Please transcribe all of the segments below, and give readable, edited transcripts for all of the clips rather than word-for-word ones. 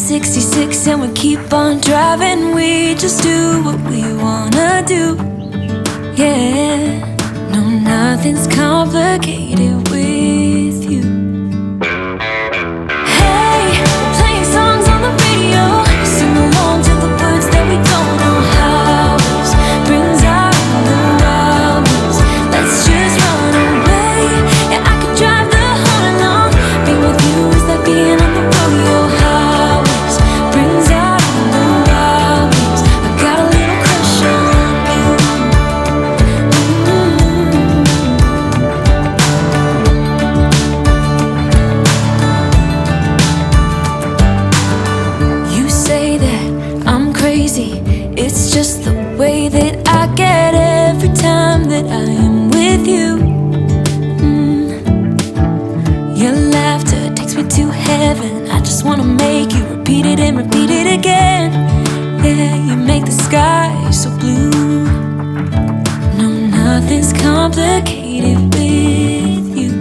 66 and we keep on driving. We just do what we wanna do. Yeah, no, nothing's complicated with you. Hey, we're playing songs on the radio, sing along to the words that we don't know how. Brings out the wildness. Let's just run away. Yeah, I could drive the whole night long. Being with you is like being on the rodeo highways. Brings out the wildness. I got a little crush on you. You say that I'm crazy. It's just the way that I get every time that I am with you. Your laughter takes me to heaven. I just wanna make you repeat it and repeat it again. Yeah, you make the sky so blue. No, nothing's complicated with you.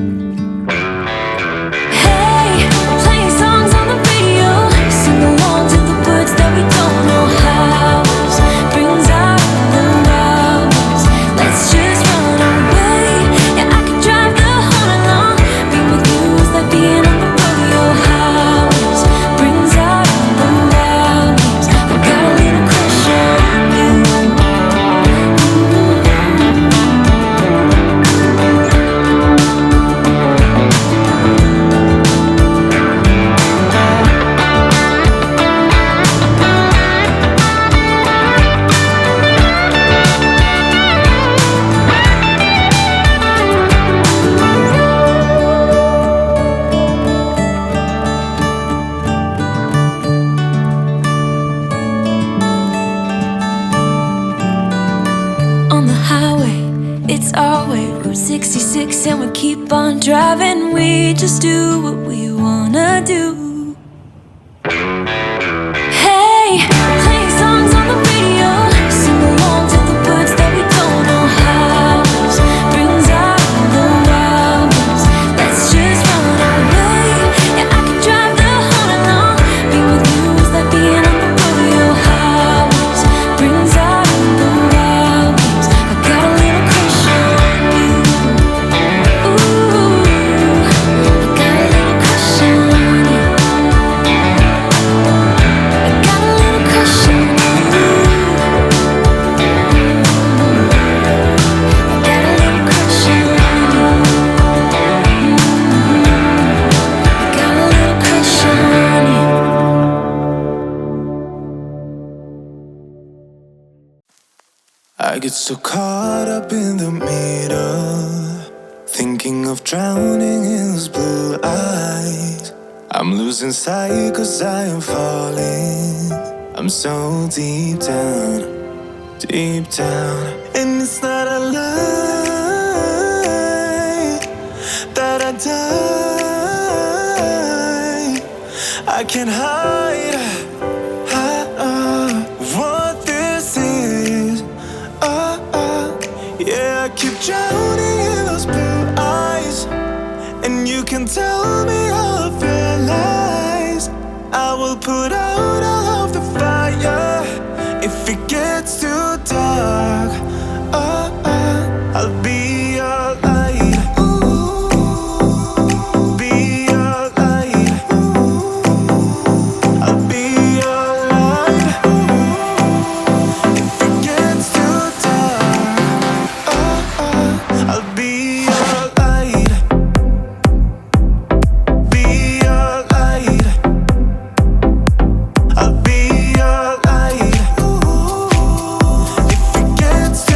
Hey, we're playing songs on the radio, sing along to the words that we don't know how. Brings out the wildness. Let's just run away. Yeah, I could drive the whole night long. Being with you is like being on the rodeo highways. Brings out the wildness. I got a little crush on you. On the highway, it's our way, Route 66, and we keep on driving. We just do what we wanna do. Hey, playing songs on the radio, sing along to the words that we don't know how. Brings out the wildness. Let's just run away. Yeah, I could drive the whole night long. Being with you is like being on the rodeo highways. Brings out the wildness. I got a little crush on you. Ooh, I got a little crush on you. I got a little crush on you. I got a little crush on you. I got a little crush on you. I get so caught up in the middle, thinking of drowning in those blue eyes. I'm losing sight 'cause I am falling. I'm so deep down, and it's not a lie that I die. I can't hide what this is. Yeah, I keep drowning in those blue eyes, and you can tell me all of your lies. I will put out all of the fire if it gets too dark. I'll be your light. Be your light. I'll be your light. If it gets too dark, I'll be your light. Be your light. I'll be your light. If it gets too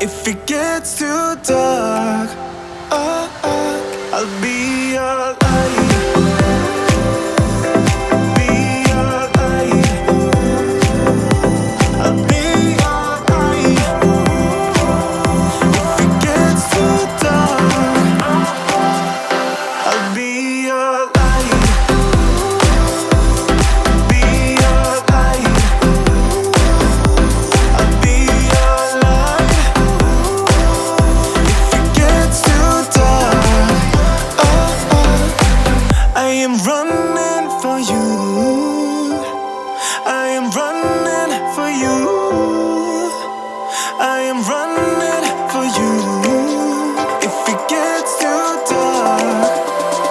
If it gets too dark, I'll be your light. Be your light. I'll be your light. If it gets too dark, I'll be your light. Be your light. I'll be your light. If it gets too dark, I am running for you. I am running for you. I am running for you. If it gets too dark,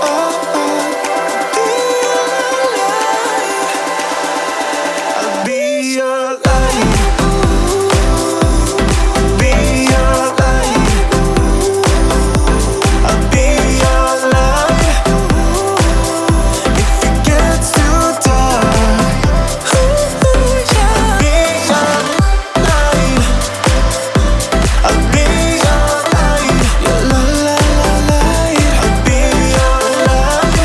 I'll be your light. Be your light. I'll be your light. If it gets too dark, I'll be your light. I'll be your light. Your light. I'll be your light.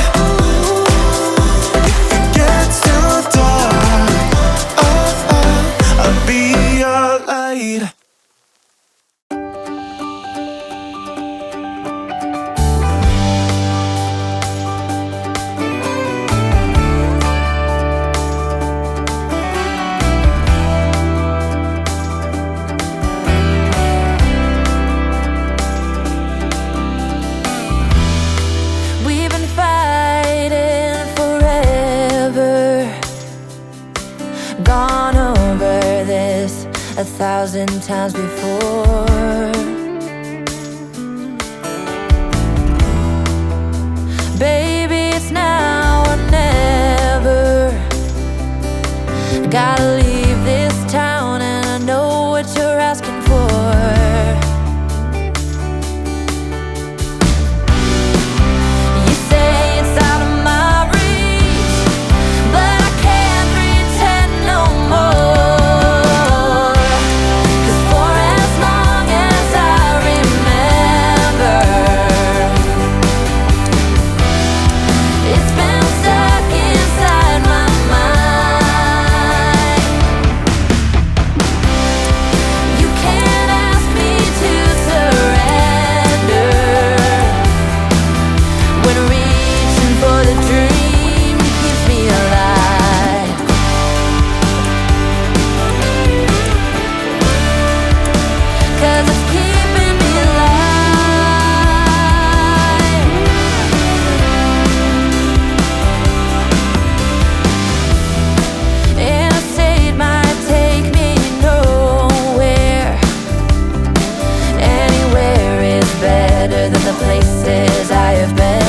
If it gets too dark, I'll be your light. We've been fighting forever, gone over this 1,000 times before. Baby, it's now or never. Gotta leave this town, and I know what you're asking for. You say it's out of my reach, but I can't pretend no more. 'Cause for as long as I remember, it's been stuck inside my mind. You can't ask me to surrender when reaching for the dream keeps me alive. 'Cause it's keeping me alive. Interstate might take me nowhere. Anywhere is better than the places I have been.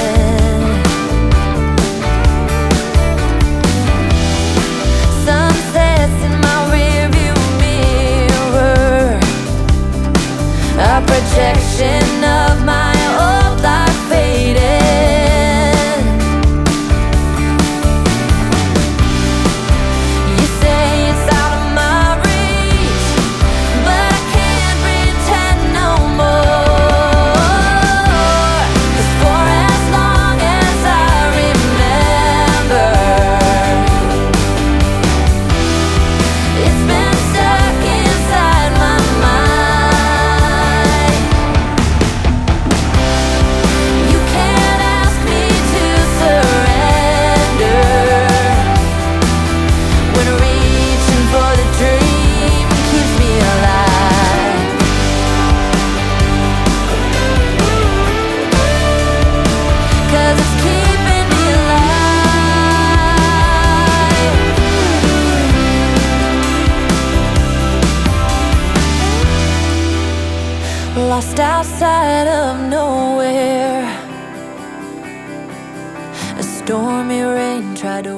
Sunsets in my rearview mirror, a projection of my old life fading. You say it's out of my reach, but I can't pretend no more. 'Cause for as long as I remember, it's been stuck inside my mind. You can't ask me to surrender when reaching for the dream keeps me alive. 'Cause it's keeping me alive. Lost outside of nowhere, a stormy rain tried to